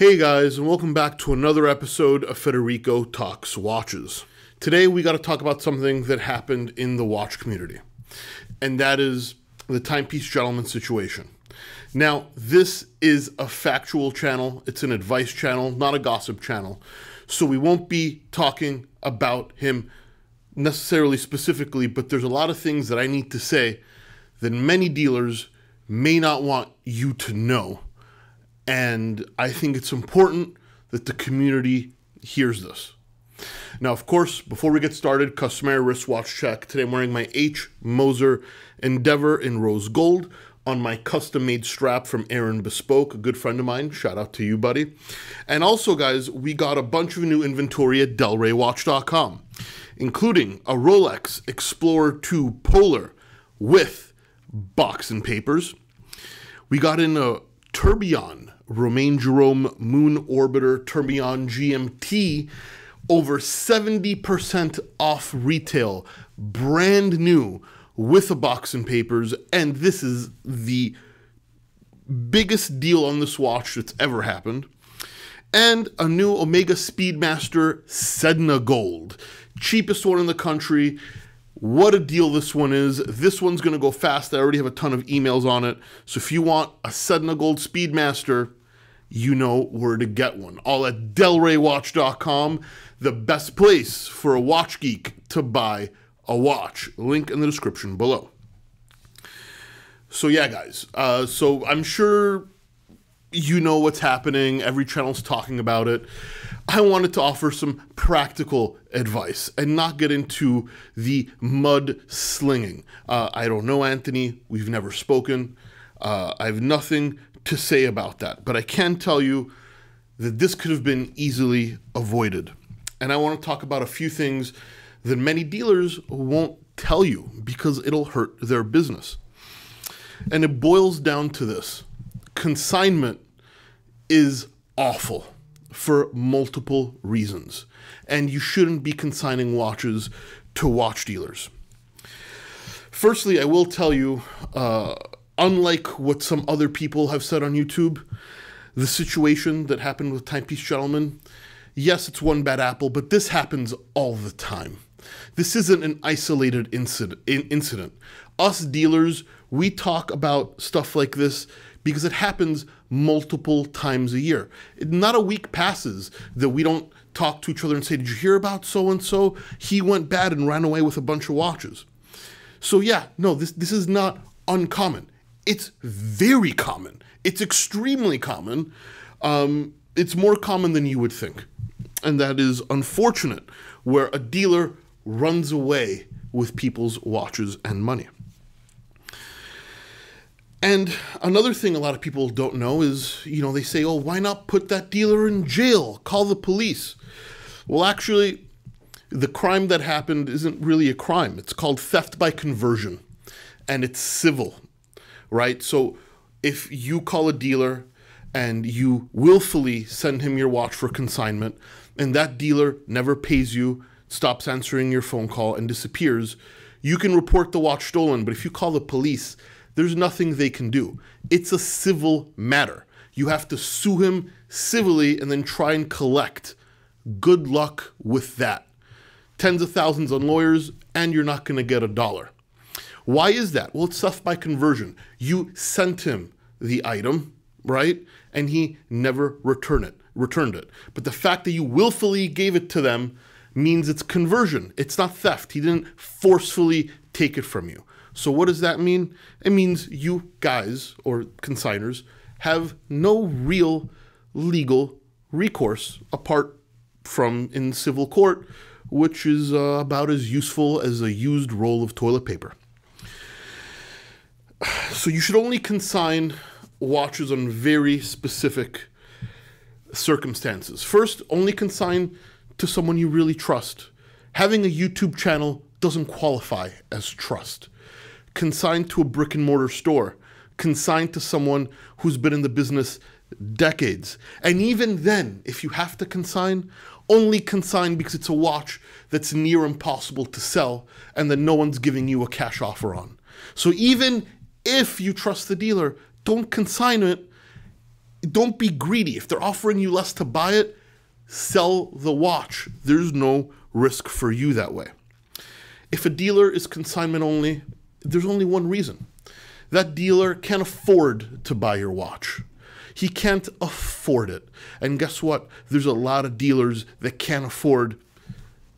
Hey guys, and welcome back to another episode of Federico Talks Watches. Today we got to talk about something that happened in the watch community, and that is the Timepiece gentleman situation. Now, this is a factual channel, it's an advice channel, not a gossip channel, so we won't be talking about him necessarily specifically, but there's a lot of things that I need to say that many dealers may not want you to know. And I think it's important that the community hears this. Now, of course, before we get started, customary wristwatch check. Today I'm wearing my H. Moser Endeavor in rose gold on my custom-made strap from Aaron Bespoke, a good friend of mine. Shout out to you, buddy. And also, guys, we got a bunch of new inventory at delraywatch.com, including a Rolex Explorer 2 Polar with box and papers. We got in a Tourbillon Romain Jerome Moon Orbiter Tourbillon GMT, over 70% off retail, brand new with a box and papers, and this is the biggest deal on this watch that's ever happened. And a new Omega Speedmaster Sedna Gold, cheapest one in the country. What a deal this one is. This one's going to go fast. I already have a ton of emails on it. So if you want a Sedna Gold Speedmaster, you know where to get one. All at delraywatch.com, the best place for a watch geek to buy a watch. Link in the description below. So yeah, guys. So I'm sure you know what's happening. Every channel's talking about it. I wanted to offer some practical advice and not get into the mud slinging. I don't know, Anthony. We've never spoken. I have nothing to say about that. But I can tell you that this could have been easily avoided. And I want to talk about a few things that many dealers won't tell you because it'll hurt their business. And it boils down to this. Consignment is awful for multiple reasons, and you shouldn't be consigning watches to watch dealers. Firstly, I will tell you, unlike what some other people have said on YouTube, the situation that happened with Timepiece gentleman, yes, it's one bad apple, but this happens all the time. This isn't an isolated incident. Us dealers, we talk about stuff like this because it happens multiple times a year. Not a week passes that we don't talk to each other and say, did you hear about so-and-so? He went bad and ran away with a bunch of watches. So yeah, no, this is not uncommon. It's very common. It's extremely common. It's more common than you would think. And that is unfortunate, where a dealer runs away with people's watches and money. And another thing a lot of people don't know is, they say, oh, why not put that dealer in jail? Call the police. Well, actually, the crime that happened isn't really a crime. It's called theft by conversion, and it's civil, right? So if you call a dealer and you willfully send him your watch for consignment, and that dealer never pays you, stops answering your phone call, and disappears, you can report the watch stolen. But if you call the police, there's nothing they can do. It's a civil matter. You have to sue him civilly and then try and collect. Good luck with that. Tens of thousands on lawyers, and you're not going to get $1. Why is that? Well, it's theft by conversion. You sent him the item, right? And he never returned it. But the fact that you willfully gave it to them means it's conversion. It's not theft. He didn't forcefully take it from you. So what does that mean? It means you guys, or consigners, have no real legal recourse apart from in civil court, which is about as useful as a used roll of toilet paper. So you should only consign watches on very specific circumstances. First, only consign to someone you really trust. Having a YouTube channel doesn't qualify as trust. Consign to a brick and mortar store. Consign to someone who's been in the business decades. And even then, if you have to consign, only consign because it's a watch that's near impossible to sell and that no one's giving you a cash offer on. So even if you trust the dealer, don't consign it don't be greedy. If they're offering you less to buy it, sell the watch. There's no risk for you that way. If a dealer is consignment only, there's only one reason. That dealer can't afford to buy your watch. He can't afford it. And guess what? There's a lot of dealers that can't afford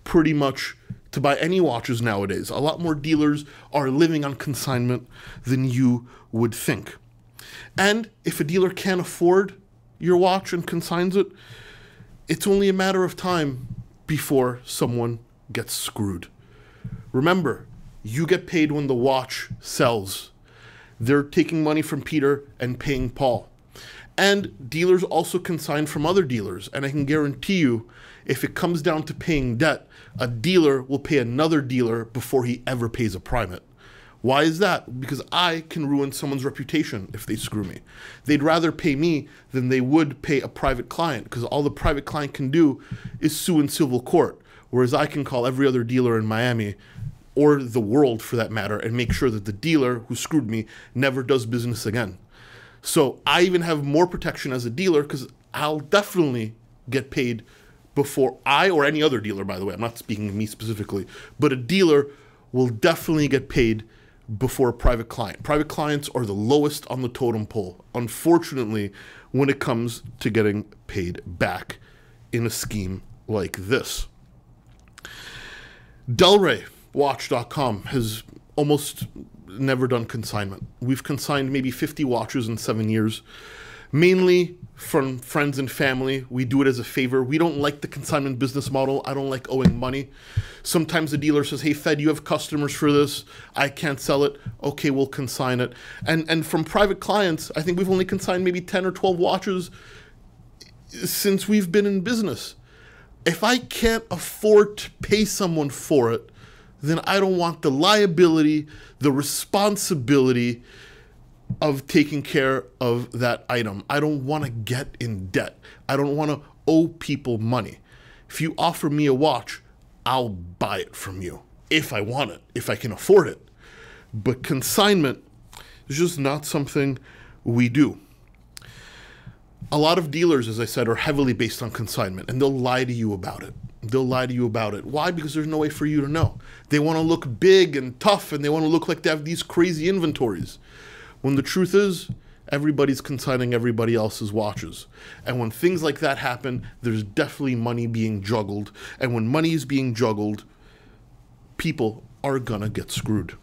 pretty much to buy any watches nowadays. A lot more dealers are living on consignment than you would think. And if a dealer can't afford your watch and consigns it, it's only a matter of time before someone gets screwed. Remember, you get paid when the watch sells. They're taking money from Peter and paying Paul. And dealers also consign from other dealers. And I can guarantee you, if it comes down to paying debt, a dealer will pay another dealer before he ever pays a primate. Why is that? Because I can ruin someone's reputation if they screw me. They'd rather pay me than they would pay a private client, because all the private client can do is sue in civil court, whereas I can call every other dealer in Miami, or the world for that matter, and make sure that the dealer who screwed me never does business again. So I even have more protection as a dealer, because I'll definitely get paid before I, or any other dealer, by the way, I'm not speaking of me specifically, but a dealer will definitely get paid before a private client. Private clients are the lowest on the totem pole, unfortunately, when it comes to getting paid back in a scheme like this. DelReyWatch.com has almost never done consignment. We've consigned maybe 50 watches in 7 years, mainly from friends and family. We do it as a favor. We don't like the consignment business model. I don't like owing money. Sometimes the dealer says, hey, Fed, you have customers for this. I can't sell it. Okay, we'll consign it. And from private clients, I think we've only consigned maybe 10 or 12 watches since we've been in business. If I can't afford to pay someone for it, then I don't want the liability, the responsibility of taking care of that item. I don't want to get in debt. I don't want to owe people money. If you offer me a watch, I'll buy it from you if I want it, if I can afford it. But consignment is just not something we do. A lot of dealers, as I said, are heavily based on consignment, and they'll lie to you about it. They'll lie to you about it. Why? Because there's no way for you to know. They want to look big and tough, and they want to look like they have these crazy inventories. When the truth is, everybody's consigning everybody else's watches. And when things like that happen, there's definitely money being juggled. And when money is being juggled, people are gonna get screwed.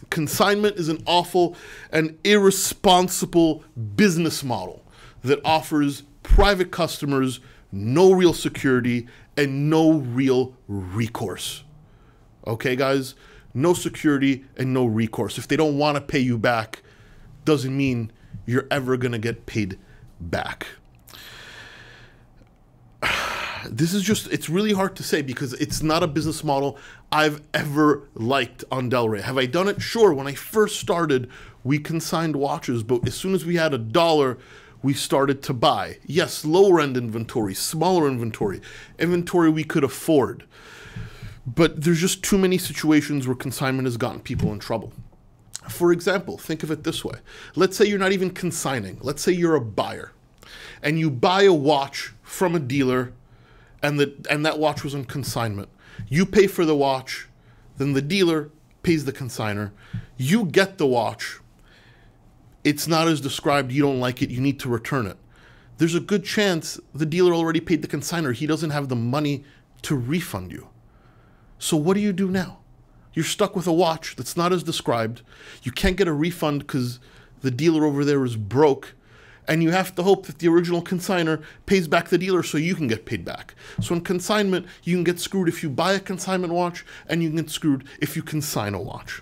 Consignment is an awful and irresponsible business model that offers private customers no real security and no real recourse. Okay, guys? No security and no recourse. If they don't want to pay you back, doesn't mean you're ever going to get paid back. This is just, it's really hard to say because it's not a business model I've ever liked on DelRey. Have I done it? Sure. When I first started, we consigned watches, but as soon as we had $1, we started to buy. Yes, lower end inventory, smaller inventory, inventory we could afford. But there's just too many situations where consignment has gotten people in trouble. For example, think of it this way. Let's say you're not even consigning. Let's say you're a buyer and you buy a watch from a dealer and that watch was on consignment. You pay for the watch, then the dealer pays the consigner. You get the watch. It's not as described. You don't like it. You need to return it. There's a good chance the dealer already paid the consigner. He doesn't have the money to refund you. So what do you do now? You're stuck with a watch that's not as described. You can't get a refund because the dealer over there is broke. And you have to hope that the original consigner pays back the dealer so you can get paid back. So in consignment, you can get screwed if you buy a consignment watch, and you can get screwed if you consign a watch.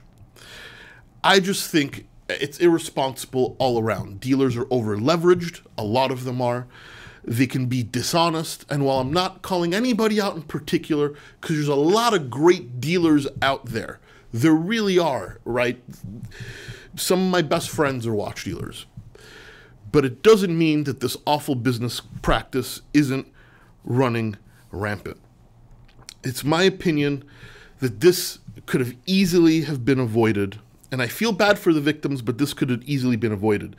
I just think it's irresponsible all around. Dealers are over-leveraged. A lot of them are. They can be dishonest. And while I'm not calling anybody out in particular, because there's a lot of great dealers out there, there really are, right? Some of my best friends are watch dealers. But it doesn't mean that this awful business practice isn't running rampant. It's my opinion that this could have easily have been avoided, And I feel bad for the victims, but this could have easily been avoided.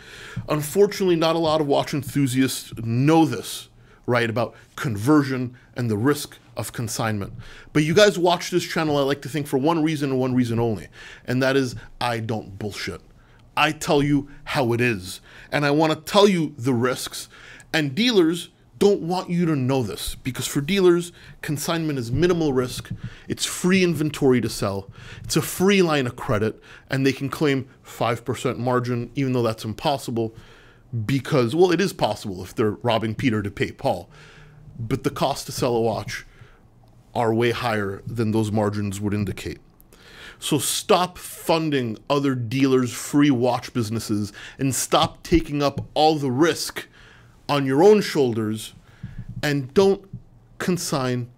Unfortunately, not a lot of watch enthusiasts know this, right, about conversion and the risk of consignment. But you guys watch this channel, I like to think, for one reason and one reason only, and that is I don't bullshit. I tell you how it is, and I want to tell you the risks, and dealers don't want you to know this, because for dealers, consignment is minimal risk, it's free inventory to sell, it's a free line of credit, and they can claim 5% margin, even though that's impossible, because, well, it is possible if they're robbing Peter to pay Paul, but the cost to sell a watch are way higher than those margins would indicate. So stop funding other dealers' free watch businesses and stop taking up all the risk on your own shoulders, and don't consign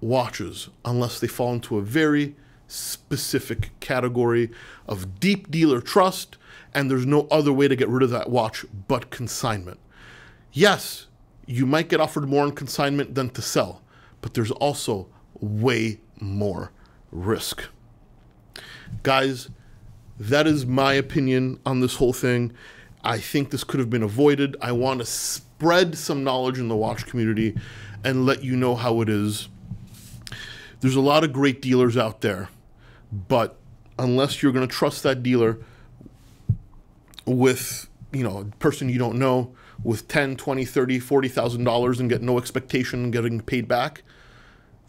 watches unless they fall into a very specific category of deep dealer trust and there's no other way to get rid of that watch but consignment. Yes, you might get offered more on consignment than to sell, but there's also way more risk. Guys, that is my opinion on this whole thing. I think this could have been avoided. I want to spread some knowledge in the watch community and let you know how it is. There's a lot of great dealers out there, but unless you're going to trust that dealer with, you know, a person you don't know with $10, $20, $30, $40,000 and get no expectation of getting paid back,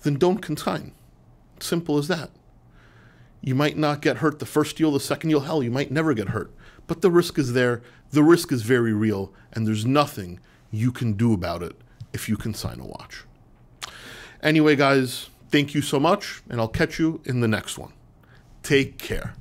then don't consign. Simple as that. You might not get hurt the first deal, the second deal, hell, you might never get hurt. But the risk is there, the risk is very real, and there's nothing you can do about it if you consign a watch. Anyway, guys, thank you so much, and I'll catch you in the next one. Take care.